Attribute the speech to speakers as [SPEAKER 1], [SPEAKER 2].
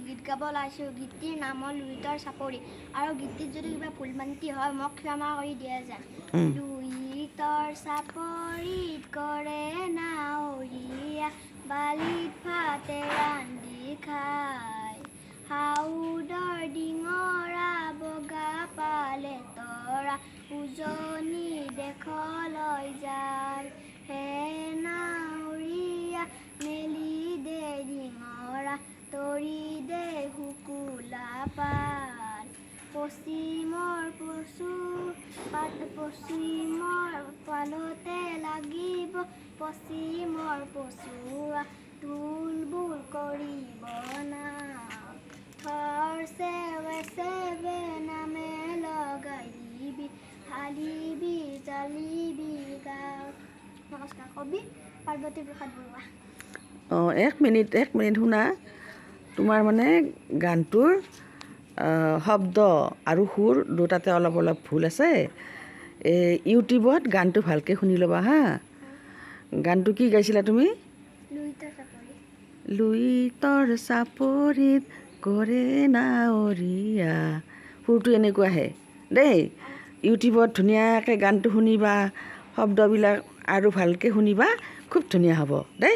[SPEAKER 1] গীত গাব ওলাইছোঁ। গীতটিৰ নাম হ'ল লুইতৰ চাপৰি আৰু গীতটিত যদি কিবা ভুল ভ্ৰান্তি হয় মোক ক্ষমা কৰি দিয়া যায়। লুইতৰ চাপৰিত কৰে নাৱৰীয়া বালিত ভাতে ৰান্ধি খায় হাউদৰ ডিঙৰা বগা পালে তৰা উজনি দেশলৈ যায় হে নাৱৰীয়া মেলি দে ডিঙৰা তৰি দে শুকুলা পাত পশ্চিমৰ পালতে লাগিব পশ্চিমৰ পচুৱা তুলবুল কৰিব না থৰ চেৱে নামে লগাই দিবি হালিবি জালিবি গাঁও। নমস্কাৰ। কবি পাৰ্বতী প্ৰসাদ বৰুৱা।
[SPEAKER 2] এক মিনিট শুনা। তোমাৰ মানে গানটোৰ শব্দ আৰু সুৰ দুটাতে অলপ ভুল আছে। ইউটিউবত গানটো ভালকৈ শুনি ল'বা হা। গানটো কি গাইছিলা তুমি? লুইতৰ চাপৰিত কৰে নাৱৰীয়া। সুৰটো এনেকুৱা আহে দেই। ইউটিউবত ধুনীয়াকৈ গানটো শুনিবা, শব্দবিলাক আৰু ভালকৈ শুনিবা, খুব ধুনীয়া হ'ব দেই।